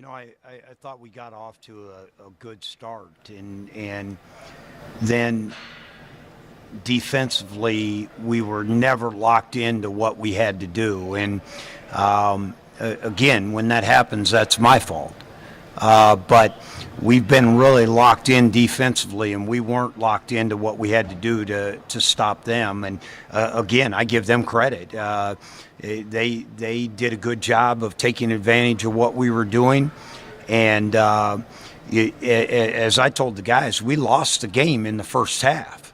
I thought we got off to a good start, and then defensively we were never locked into what we had to do. And again, when that happens, that's my fault. But we've been really locked in defensively, and we weren't locked into what we had to do to stop them. And again, I give them credit. They did a good job of taking advantage of what we were doing. And as I told the guys, we lost the game in the first half.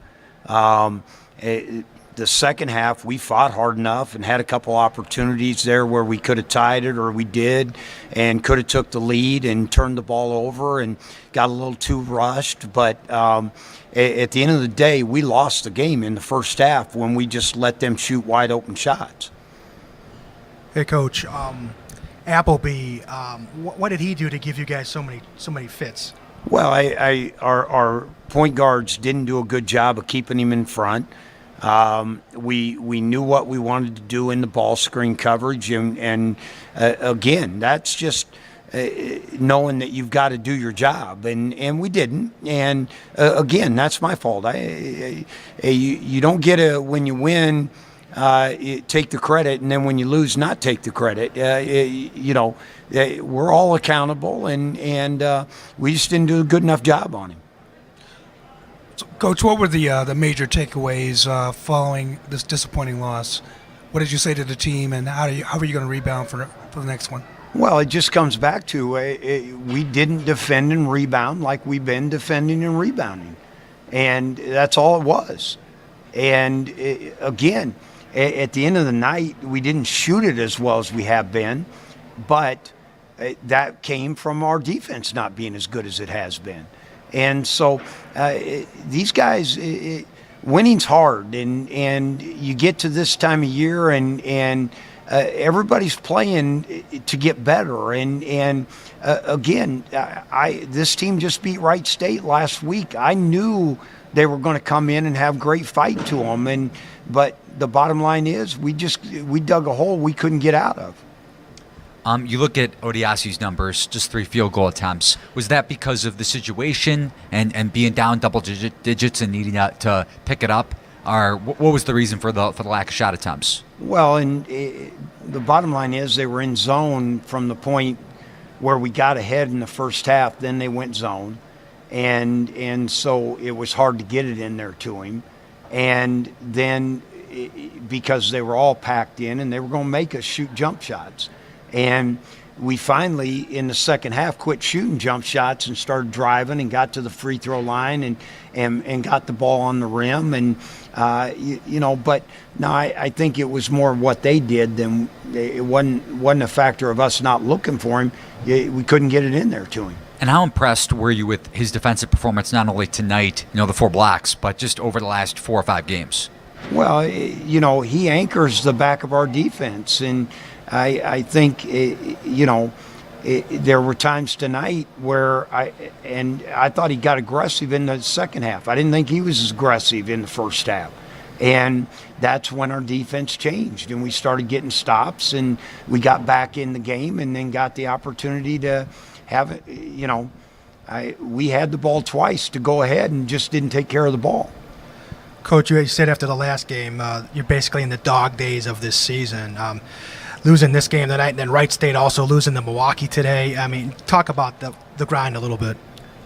The second half, we fought hard enough and had a couple opportunities there where we could have tied it, or we did, and could have took the lead and turned the ball over and got a little too rushed. But at the end of the day, we lost the game in the first half when we just let them shoot wide open shots. Hey, Coach, Appleby, what did he do to give you guys so many fits? Well, our point guards didn't do a good job of keeping him in front. We knew what we wanted to do in the ball screen coverage, and again, that's just knowing that you've got to do your job, and we didn't. And again, that's my fault. You don't get when you win, take the credit, and then when you lose, not take the credit. We're all accountable, and we just didn't do a good enough job on him. Coach, what were the major takeaways following this disappointing loss? What did you say to the team, and how are you going to rebound for the next one? Well, it just comes back to we didn't defend and rebound like we've been defending and rebounding, and that's all it was. And again, at the end of the night, we didn't shoot it as well as we have been, but that came from our defense not being as good as it has been. And so these guys, winning's hard, and you get to this time of year, and everybody's playing to get better. And again, this team just beat Wright State last week. I knew they were going to come in and have great fight to them, but the bottom line is we dug a hole we couldn't get out of. You look at Odiasi's numbers, just 3 field goal attempts. Was that because of the situation and being down double digits and needing to pick it up? Or what was the reason for the lack of shot attempts? Well, and the bottom line is they were in zone from the point where we got ahead in the first half. Then they went zone, and so it was hard to get it in there to him. And then because they were all packed in and they were going to make us shoot jump shots. And we finally, in the second half, quit shooting jump shots and started driving and got to the free throw line and got the ball on the rim. And, but no, I think it was more what they did than it wasn't a factor of us not looking for him. We couldn't get it in there to him. And how impressed were you with his defensive performance, not only tonight, the 4 blocks, but just over the last 4 or 5 games? Well, he anchors the back of our defense, and I think, there were times tonight where I thought he got aggressive in the second half. I didn't think he was as aggressive in the first half. And that's when our defense changed, and we started getting stops, and we got back in the game and then got the opportunity to have it. We had the ball twice to go ahead and just didn't take care of the ball. Coach, you said after the last game, you're basically in the dog days of this season. Losing this game tonight, and then Wright State also losing to Milwaukee today. I mean, talk about the grind a little bit.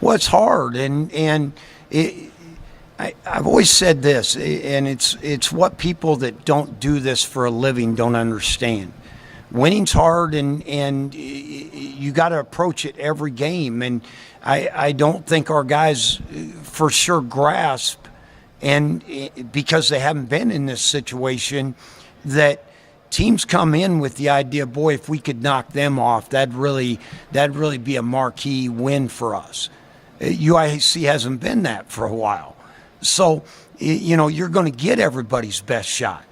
Well, it's hard, and I've always said this, and it's what people that don't do this for a living don't understand. Winning's hard, and you got to approach it every game, and I don't think our guys for sure grasp, and because they haven't been in this situation, that teams come in with the idea, boy, if we could knock them off, that'd really be a marquee win for us. UIC hasn't been that for a while. So, you're going to get everybody's best shot.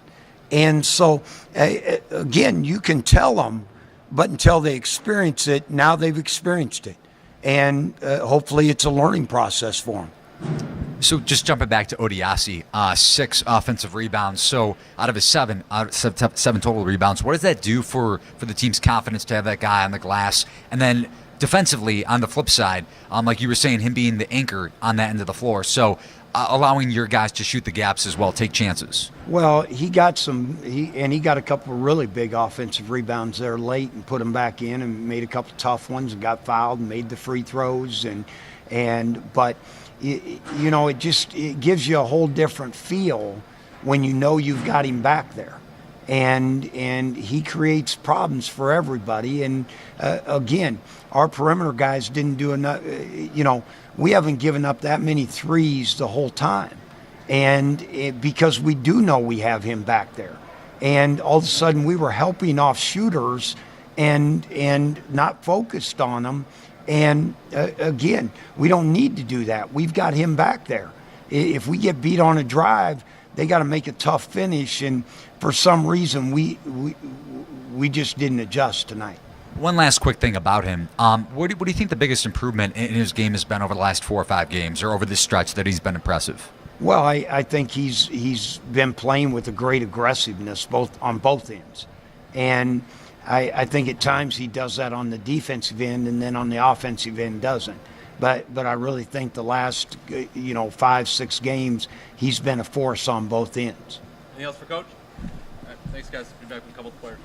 And so, again, you can tell them, but until they experience it, now they've experienced it. And hopefully it's a learning process for them. So just jumping back to Odiasi, 6 offensive rebounds. So out of his 7 total rebounds, what does that do for the team's confidence to have that guy on the glass? And then defensively, on the flip side, like you were saying, him being the anchor on that end of the floor. So allowing your guys to shoot the gaps as well, take chances. Well, he got he got a couple of really big offensive rebounds there late and put them back in and made a couple tough ones and got fouled and made the free throws but it gives you a whole different feel when you know you've got him back there. And he creates problems for everybody. And again, our perimeter guys didn't do enough. We haven't given up that many threes the whole time, because we do know we have him back there. And all of a sudden, we were helping off shooters and not focused on them. And again, we don't need to do that. We've got him back there. If we get beat on a drive, they got to make a tough finish, and for some reason we just didn't adjust tonight. One last quick thing about him. What do you think the biggest improvement in his game has been over the last 4 or 5 games, or over this stretch that he's been impressive? Well, I think he's been playing with a great aggressiveness on both ends, and I think at times he does that on the defensive end, and then on the offensive end doesn't. But I really think the last 5-6 games he's been a force on both ends. Anything else for Coach? All right, thanks, guys. Be back with a couple of players.